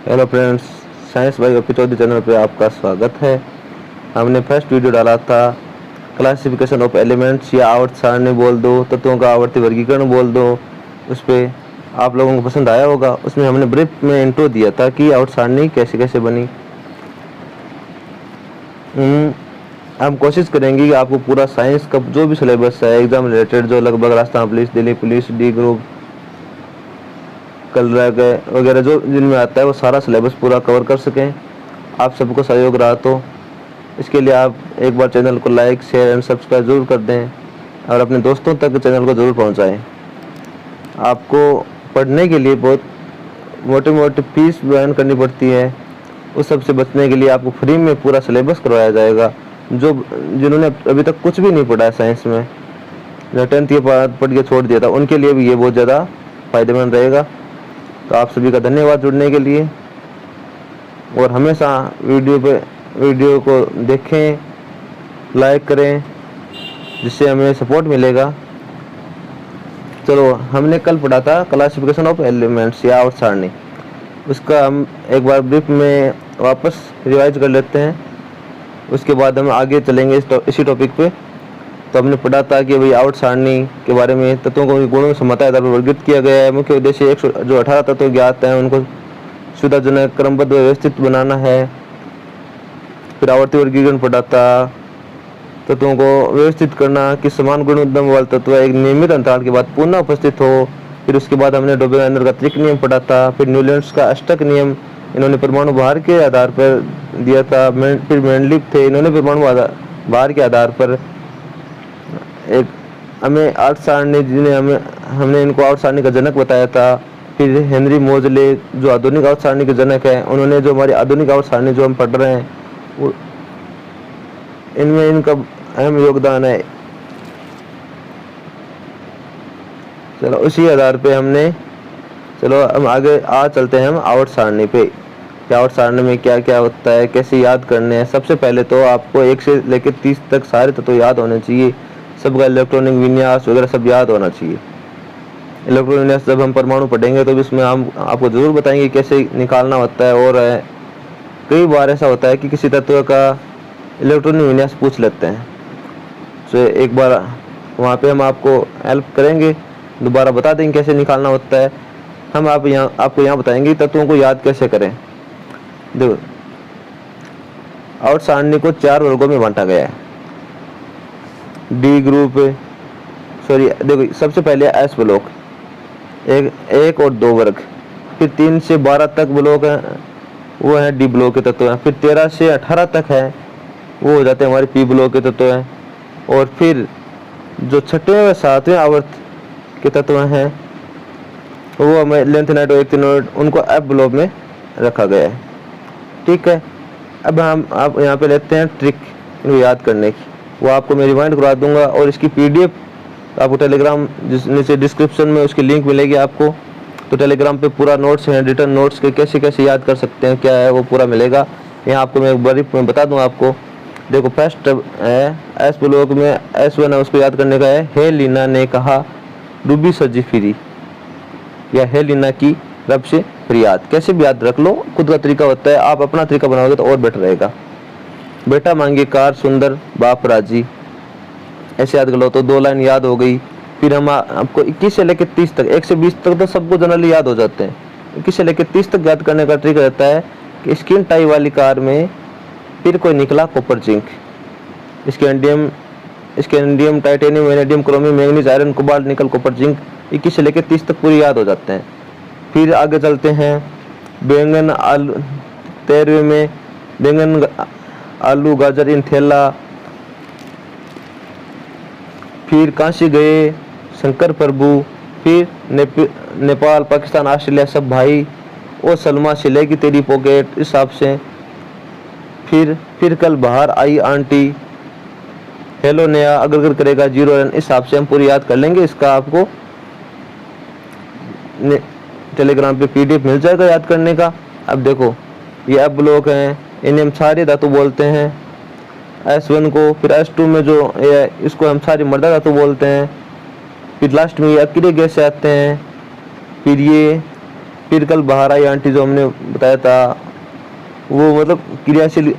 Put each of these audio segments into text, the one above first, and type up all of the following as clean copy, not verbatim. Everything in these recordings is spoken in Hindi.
हेलो फ्रेंड्स, साइंस भाई ओपी चौधरी चैनल पे आपका स्वागत है। हमने फर्स्ट वीडियो डाला था क्लासिफिकेशन ऑफ एलिमेंट्स या आवर्त सारणी बोल दो, तत्वों का आवर्ती वर्गीकरण बोल दो। उस पर आप लोगों को पसंद आया होगा। उसमें हमने ब्रीफ में इंट्रो दिया था कि आवर्त सारणी कैसे कैसे बनी। हम कोशिश करेंगे कि आपको पूरा साइंस का जो भी सिलेबस है एग्जाम रिलेटेड, जो लगभग Rajasthan police, Delhi police, D group, कल वगैरह जो जिनमें आता है वो सारा सिलेबस पूरा कवर कर सकें। आप सबको सहयोग रहा तो इसके लिए आप एक बार चैनल को लाइक, शेयर एंड सब्सक्राइब जरूर कर दें और अपने दोस्तों तक चैनल को ज़रूर पहुंचाएं। आपको पढ़ने के लिए बहुत मोटी मोटी फीस बयान करनी पड़ती है। उस सब से बचने के लिए आपको फ्री में पूरा सिलेबस करवाया जाएगा। जो जिन्होंने अभी तक कुछ भी नहीं पढ़ा है साइंस में, जो 10th के बाद पढ़ के छोड़ दिया था, उनके लिए भी ये बहुत ज़्यादा फायदेमंद रहेगा। तो आप सभी का धन्यवाद जुड़ने के लिए, और हमेशा वीडियो को देखें, लाइक करें, जिससे हमें सपोर्ट मिलेगा। चलो, हमने कल पढ़ा था क्लासिफिकेशन ऑफ एलिमेंट्स या आवर्त सारणी। उसका हम एक बार ब्रीफ में वापस रिवाइज कर लेते हैं, उसके बाद हम आगे चलेंगे इसी टॉपिक पे। तो हमने पढ़ा था कि भाई आवर्त सारणी के बारे में तत्वों को गुणों में समता आधार पर वर्गीकृत किया गया है। मुख्य उद्देश्य जो 18 तत्व ज्ञात हैं उनको सुविधाजनक, क्रमबद्ध, व्यवस्थित बनाना है। फिर आवर्ती वर्गीकरण पढ़ा था, तत्वों को व्यवस्थित करना कि समान गुण उद्यम वाले तत्व एक नियमित अंतराल के बाद पुनः उपस्थित हो। फिर उसके बाद हमने डोबेवाइनर का त्रिक नियम पढ़ा था। फिर न्यूलैंड्स का अष्टक नियम, इन्होंने परमाणु भार के आधार पर दिया था। फिर मेंडलीव थे, इन्होंने परमाणु भार के आधार पर एक हमें आवर्त सारणी, जिन्हें हमने इनको आवर्त सारणी का जनक बताया था। फिर हेनरी मोजले, जो आधुनिक आवर्त सारणी के जनक हैं, उन्होंने जो हमारी आधुनिक आवर्त सारणी जो हम पढ़ रहे हैं वो इनमें इनका अहम योगदान है। चलो, उसी आधार पे हम आगे चलते हैं हम आवर्त सारणी पे। आवर्त सारणी में क्या क्या होता है, कैसे याद करने हैं। सबसे पहले तो आपको 1 से लेकर 30 तक सारे तत्व याद होने चाहिए। सबका इलेक्ट्रॉनिक विन्यास वगैरह सब याद होना चाहिए। इलेक्ट्रॉनिक विन्यास जब हम परमाणु पढ़ेंगे तो इसमें हम आपको जरूर बताएंगे कैसे निकालना होता है। और कई बार ऐसा होता है कि किसी तत्व का इलेक्ट्रॉनिक विन्यास पूछ लेते हैं, तो एक बार वहाँ पे हम आपको हेल्प करेंगे, दोबारा बता देंगे कैसे निकालना होता है। हम आपको यहाँ बताएंगे तत्वों को याद कैसे करें। देखो, आवर्त सारणी को 4 वर्गों में बांटा गया है। डी ग्रुप, देखो सबसे पहले एस ब्लॉक, एक और 2 वर्ग। फिर 3 से 12 तक ब्लॉक है, वो है डी ब्लॉक के तत्व हैं। फिर 13 से 18 तक है, वो हो जाते हैं हमारे पी ब्लॉक के तत्व हैं। और फिर जो 6वें व 7वें आवर्त के तत्व हैं वो हमें लेंथेनाइड और एक्टिनोइड, उनको एफ ब्लॉक में रखा गया है। ठीक है, अब आप यहाँ पे लेते हैं ट्रिक इनको याद करने की। वो आपको मैं रिमाइंड करवा दूंगा, और इसकी पीडीएफ आपको टेलीग्राम नीचे डिस्क्रिप्शन में उसकी लिंक मिलेगी आपको। तो टेलीग्राम पे पूरा नोट्स हैं, रिटर्न नोट्स के कैसे कैसे याद कर सकते हैं, क्या है वो पूरा मिलेगा। यहाँ आपको मैं एक ब्रीफ में बता दूँ आपको। देखो, फर्स्ट है एस ब्लॉक में S1 है, उसको याद करने का है। हेलिना ने कहा रूबी सजी फिरी, या हेलिना की रब से फरियाद। कैसे भी याद रख लो, खुद का तरीका होता है। आप अपना तरीका बनाओगे तो और बेटर रहेगा। बेटा मांगे कार सुंदर, बाप राजी, ऐसे याद कर लो तो 2 लाइन याद हो गई। फिर हम आपको 21 से लेकर 30 तक, 1 से 20 तक तो सबको जनरली याद हो जाते हैं। 21 से लेकर 30 तक याद करने का ट्रिक रहता है कि स्किन टाई वाली कार में फिर कोई निकला copper zinc, scandium, titanium, vanadium, chromium, manganese, iron, cobalt, निकल, कॉपर, जिंक। 21 से लेकर 30 तक पूरी याद हो जाते हैं। फिर आगे चलते हैं बैंगन आलू, 13वें में बैंगन, आलू, गाजर इन थैला। फिर काशी गए शंकर प्रभु। फिर नेपाल, पाकिस्तान, ऑस्ट्रेलिया सब भाई। और सलमा सिलेगी तेरी पॉकेट, इस हिसाब से। फिर कल बाहर आई आंटी, हेलो नया, अगर करेगा 0 रन, इस हिसाब से हम पूरी याद कर लेंगे। इसका आपको टेलीग्राम पे पीडीएफ मिल जाएगा याद करने का। अब देखो, ये अब ब्लॉक हैं, इन्हें हम सारे धातु बोलते हैं। S1 को, फिर S2 में जो ये इसको हम सारी मर्दा धातु बोलते हैं। फिर लास्ट में ये अक्रिय गैस आते हैं। फिर ये फिर कल बाहर आई आंटी जो हमने बताया था, वो मतलब क्रियाशील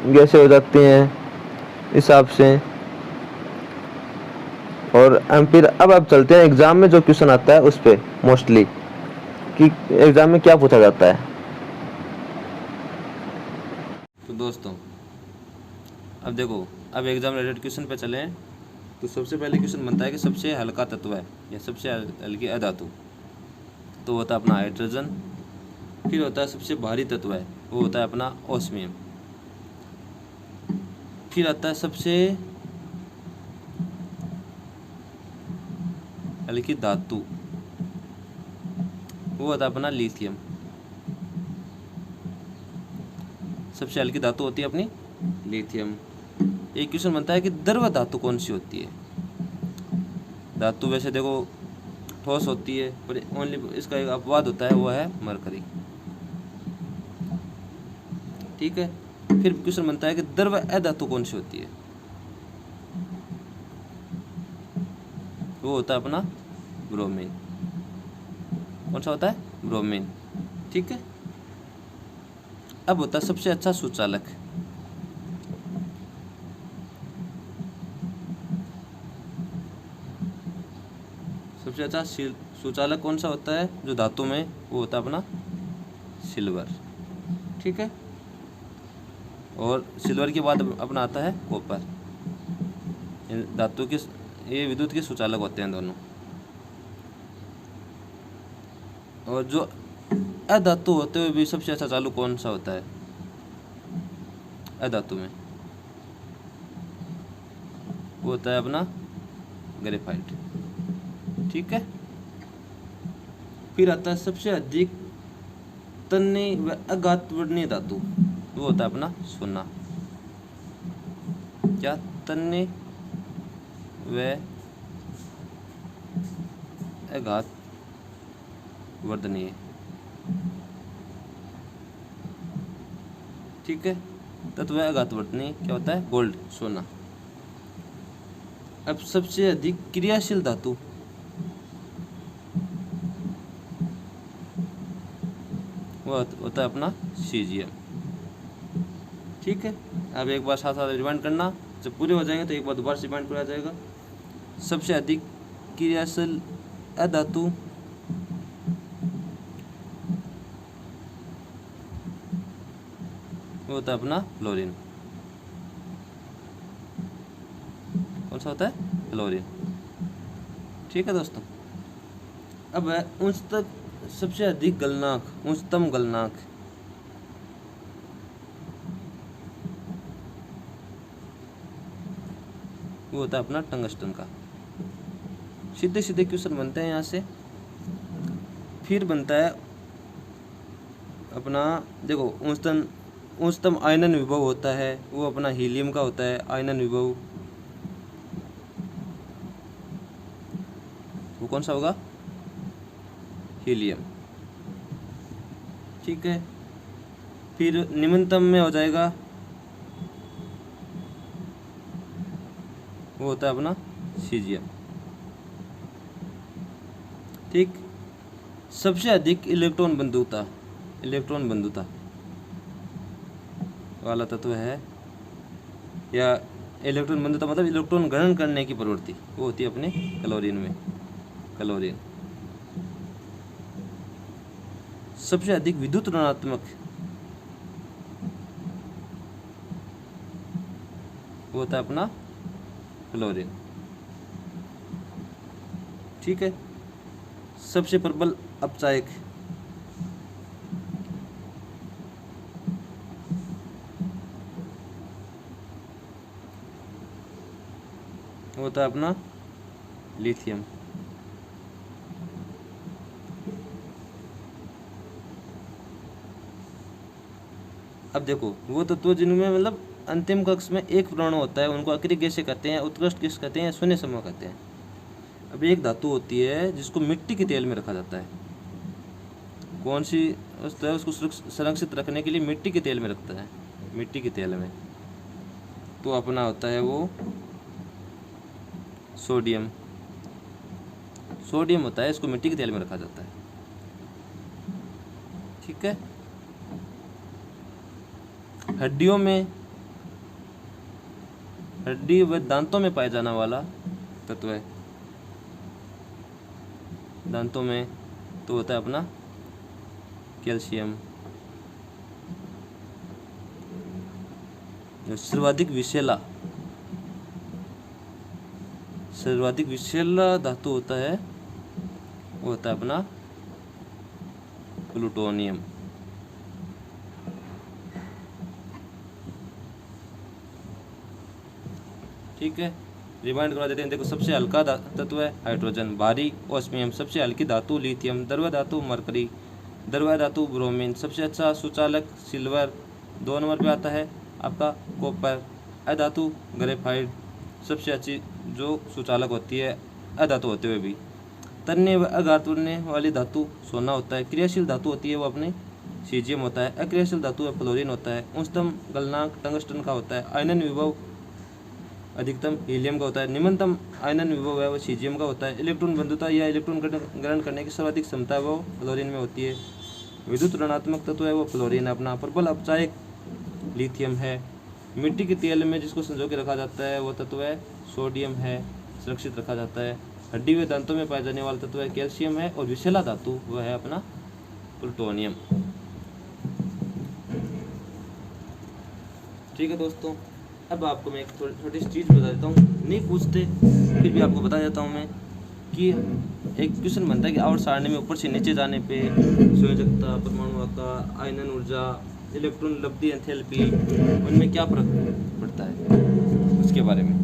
गैसें हो जाती हैं हिसाब से। और हम फिर अब चलते हैं एग्जाम में जो क्वेश्चन आता है उस पे, मोस्टली कि एग्जाम में क्या पूछा जाता है। तो दोस्तों अब देखो, अब एग्जाम रिलेटेड क्वेश्चन पे चले। तो सबसे पहले क्वेश्चन बनता है कि सबसे हल्का तत्व है या सबसे हल्की अधातु, तो होता है अपना हाइड्रोजन। फिर होता है सबसे भारी तत्व है, वो होता है अपना ओस्मियम। फिर आता है सबसे हल्की धातु, वो होता है अपना लिथियम। सबसे हल्की धातु होती है अपनी लिथियम। एक क्वेश्चन बनता है कि द्रव धातु कौन सी होती है। धातु वैसे देखो ठोस होती है, पर ओनली इसका एक अपवाद होता है, वो है मरकरी। ठीक है। फिर क्वेश्चन बनता है कि द्रव अधातु कौन सी होती है, वो होता है अपना ब्रोमीन। कौन सा होता है, ब्रोमीन। ठीक है। अब होता है सबसे अच्छा सुचालक। सबसे अच्छा सुचालक कौन सा होता है जो धातु में, वो होता है अपना सिल्वर। ठीक है। और सिल्वर के बाद अपना आता है कॉपर। धातु के, ये विद्युत के सुचालक होते हैं दोनों। और जो अधातु होते हुए भी सबसे अच्छा चालू कौन सा होता है अधातु में, वो होता है अपना ग्रेफाइट। ठीक है। फिर आता है सबसे अधिक तन्य व अघातवर्णीय धातु, वो होता है अपना सोना। क्या, तन्य व अघात वर्धनीय। ठीक है। तत्व अघात वर्धनीय क्या होता है, गोल्ड, सोना। अब सबसे अधिक क्रियाशील धातु, वो होता है अपना सीजियम। ठीक है। अब एक बार साथ साथ रिवाइंड करना, जब पूरे हो जाएंगे तो एक बार दोबारा से रिवाइंड करा जाएगा। सबसे अधिक क्रियाशील अधातु, वो होता है अपना फ्लोरीन। कौन सा होता है, फ्लोरीन। ठीक है दोस्तों। अब है उच्चतम, सबसे अधिक गलनांक, उच्चतम गलनांक, वो होता है अपना टंगस्टन का। सीधे सीधे क्वेश्चन बनते हैं यहाँ से। फिर बनता है अपना, देखो उच्चतम आयनन विभव होता है, वो अपना हीलियम का होता है आयनन विभव। वो कौन सा होगा, हीलियम। ठीक है। फिर निम्नतम में हो जाएगा, वो होता है अपना सीजियम। ठीक। सबसे अधिक इलेक्ट्रॉन बंधुता वाला तत्व है, या इलेक्ट्रॉन बंधुता मतलब इलेक्ट्रॉन ग्रहण करने की प्रवृत्ति, वो होती है अपने क्लोरीन में, क्लोरीन। सबसे अधिक विद्युत ऋणात्मक, वो होता है अपना फ्लोरीन। ठीक है। सबसे प्रबल अपचायक, वो होता है अपना लिथियम। अब देखो, वो तत्व जिनमें मतलब अंतिम कक्ष में एक परमाणु होता है, उनको अक्रिय गैसें कहते हैं, उत्कृष्ट गैस कहते हैं, या शून्य समूह कहते हैं। अब एक धातु होती है जिसको मिट्टी के तेल में रखा जाता है। कौन सी वस्तु है, उसको संरक्षित रखने के लिए मिट्टी के तेल में रखता है, मिट्टी के तेल में, तो अपना होता है वो सोडियम। सोडियम होता है, इसको मिट्टी के तेल में रखा जाता है। ठीक है। हड्डियों में, हड्डी व दांतों में पाया जाने वाला तत्व है, दांतों में तो होता है अपना कैल्शियम। सर्वाधिक विषैला, सर्वाधिक विषैला धातु होता है वो होता है अपना प्लूटोनियम। ठीक है, रिमाइंड करवा देते हैं। देखो, सबसे हल्का तत्व है हाइड्रोजन, भारी ऑस्मियम, सबसे हल्की धातु लिथियम, द्रव्य धातु मरकरी, द्रव्य धातु ब्रोमीन, सबसे अच्छा सुचालक सिल्वर, 2 नंबर पे आता है आपका कॉपर, अधातु ग्रेफाइट, सबसे अच्छी जो सुचालक होती है अधातु होते हुए भी। तन्य व अघातुरने वाली धातु सोना होता है। क्रियाशील धातु होती है वो अपने सीजियम होता है। अक्रियाशील धातु है फ्लोरीन होता है। उच्चतम गलनांक टंगस्टन का होता है। आयनन विभव अधिकतम हीलियम का होता है। निम्नतम आयनन विभव है वो सीजियम का होता है। इलेक्ट्रॉन बंधुता या इलेक्ट्रॉन ग्रहण करने की सर्वाधिक क्षमता है वो फ्लोरीन में होती है। विद्युत ऋणात्मक तत्व है वो फ्लोरीन है अपना। प्रबल अपचायक लिथियम है। मिट्टी के तेल में जिसको संजो के रखा जाता है वो तत्व है सोडियम है, सुरक्षित रखा जाता है। हड्डी व दांतों में पाए जाने वाला तत्व है कैल्शियम है। और विषैला धातु वह है अपना प्लूटोनियम। ठीक है दोस्तों, अब आपको मैं एक छोटी सी चीज़ बता देता हूँ, नहीं पूछते फिर भी आपको बता देता हूँ मैं कि एक क्वेश्चन बनता है कि आवर्त सारणी में ऊपर से नीचे जाने पे संयोजकता, परमाणु आकार, आयनन ऊर्जा, इलेक्ट्रॉन लब्धि, एंथैल्पी, उनमें क्या फर्क पड़ता है उसके बारे में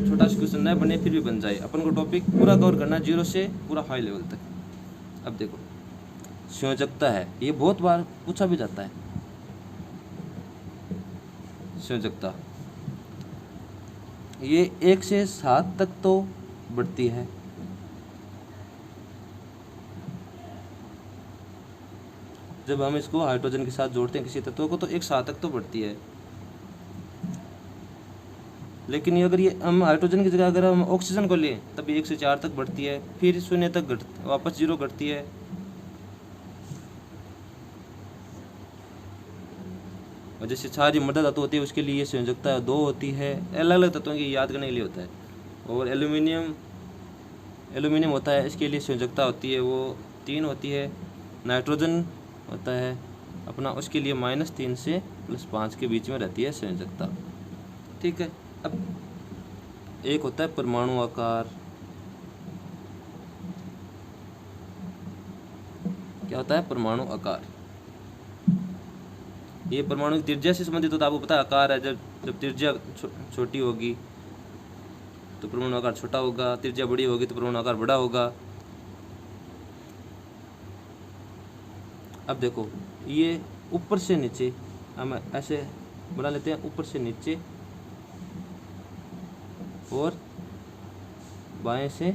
छोटा सा क्वेश्चन न बने फिर भी बन जाए। अपन को टॉपिक पूरा कवर करना 0 से पूरा हाई लेवल तक। अब देखो, संयोजकता है, ये बहुत बार पूछा भी जाता है। संयोजकता ये 1 से 7 तक तो बढ़ती है। जब हम इसको हाइड्रोजन के साथ जोड़ते हैं किसी तत्व को तो 1 से 7 तक तो बढ़ती है। लेकिन ये अगर ये हम हाइड्रोजन की जगह अगर हम ऑक्सीजन को लें तब ये 1 से 4 तक बढ़ती है, फिर 0 तक वापस 0 घटती है। और जैसे क्षारीय मृदा धातु होती है उसके लिए संयोजकता 2 होती है। अलग अलग तत्वों की याद करने के लिए होता है। और एल्यूमिनियम होता है, इसके लिए संयोजकता होती है वो 3 होती है। नाइट्रोजन होता है अपना, उसके लिए -3 से +5 के बीच में रहती है संयोजकता। ठीक है, अब एक होता है परमाणु आकार। क्या होता है परमाणु आकार? ये परमाणु की त्रिज्या से संबंधित होता है। आपको पता है आकार है, जब त्रिज्या छोटी होगी तो परमाणु आकार छोटा होगा, त्रिज्या बड़ी होगी तो परमाणु आकार बड़ा होगा। अब देखो, ये ऊपर से नीचे हम ऐसे बना लेते हैं, ऊपर से नीचे और बाएं से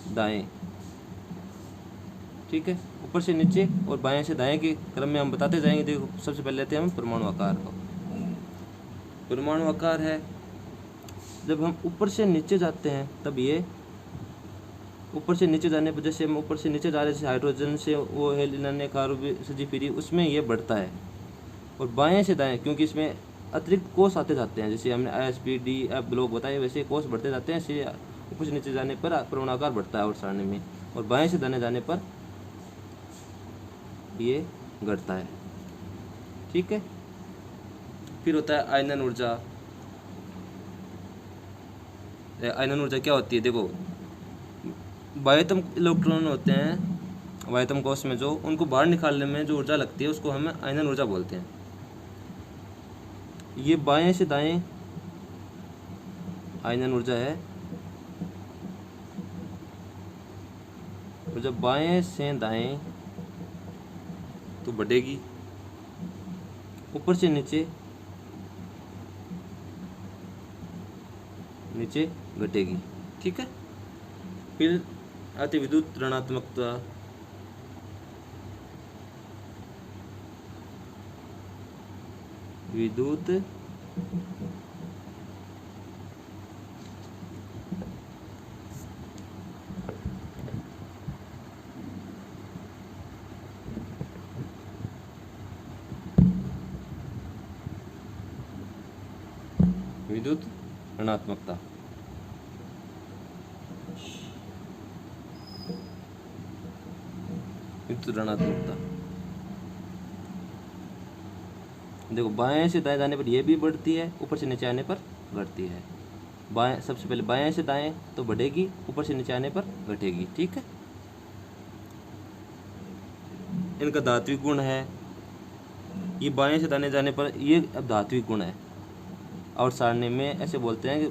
दाएं। ठीक है, ऊपर से नीचे और बाएं से दाएं के क्रम में हम बताते जाएंगे। देखो, सबसे पहले लेते हैं हम परमाणु आकार को। परमाणु आकार है, जब हम ऊपर से नीचे जाते हैं तब ये ऊपर से नीचे जाने पर, जैसे हम ऊपर से नीचे जा रहे हैं, जैसे हाइड्रोजन से वो हेलिना कार्बन सजी फिरी, उसमें ये बढ़ता है। और बाएं से दाएं, क्योंकि इसमें अतिरिक्त कोष आते जाते हैं, जैसे हमने ASP, D, F ब्लॉक बताए, वैसे कोष बढ़ते जाते हैं। इसलिए ऊपर से नीचे जाने पर परमाणु आकार बढ़ता है आवर्त सारणी में, और बाएं से दाएं जाने पर ये घटता है। ठीक है, फिर होता है आयनन ऊर्जा। आयनन ऊर्जा क्या होती है? देखो, बाह्यतम इलेक्ट्रॉन होते हैं बाह्यतम कोश में, जो उनको बाहर निकालने में जो ऊर्जा लगती है उसको हमें आयनन ऊर्जा बोलते हैं। ये बाएं से दाएं आयनन ऊर्जा है, और जब बाएं से दाएं तो बढ़ेगी, ऊपर से नीचे घटेगी। ठीक है, फिर आती विद्युत ऋणात्मकता। विद्युत विद्युत ऋणात्मकता। विद्युत ऋणात्मकता देखो, बाएं से दाएं जाने पर ये भी बढ़ती है, ऊपर से नीचे आने पर घटती है। बाएं, सबसे पहले बाएं से दाएं तो बढ़ेगी, ऊपर से नीचे आने पर घटेगी। ठीक है, इनका धात्विक गुण है। ये बाएं से दाएं जाने पर ये अब धात्विक गुण है। और सारणी में ऐसे बोलते हैं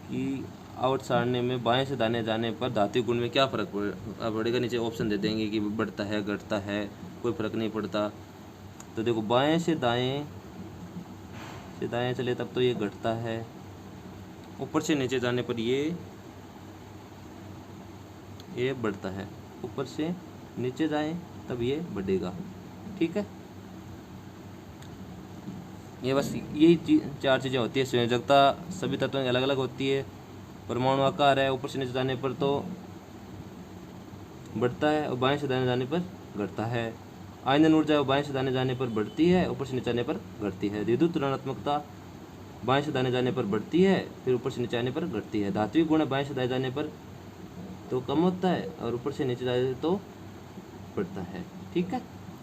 कि आवर्त सारणी में बाएं से दाएं जाने पर धात्विक गुण में क्या फर्क पड़ेगा। नीचे ऑप्शन दे देंगे कि बढ़ता है, घटता है, कोई फर्क नहीं पड़ता। तो देखो, बाएं से दाएं चले तब तो ये घटता है, ऊपर से नीचे जाने पर ये बढ़ता है, ऊपर से नीचे जाएं तब ये बढ़ेगा। ठीक है, ये बस यही चार चीज़ें होती है। संयोजकता सभी तत्वों की अलग अलग होती है। परमाणु आकार है, ऊपर से नीचे जाने पर तो बढ़ता है और बाएं से दाएं जाने पर घटता है। आयनन ऊर्जा बाएं से दाएं जाने पर बढ़ती है, ऊपर से नीचे आने पर घटती है। विद्युत ऋणात्मकता बाएं से दाएं जाने पर बढ़ती है, फिर ऊपर से नीचे आने पर घटती है। धात्विक गुण बाएं से दाएं जाने पर तो कम होता है और ऊपर से नीचे जाने तो बढ़ता है। ठीक है,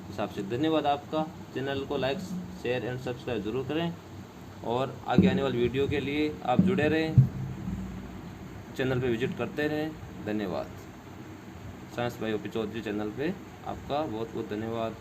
हिसाब से धन्यवाद आपका। चैनल को लाइक, शेयर एंड सब्सक्राइब जरूर करें और आगे आने वाली वीडियो के लिए आप जुड़े रहें, चैनल पे विजिट करते रहें। धन्यवाद। Science by OP Chaudhary channel पे आपका बहुत बहुत धन्यवाद।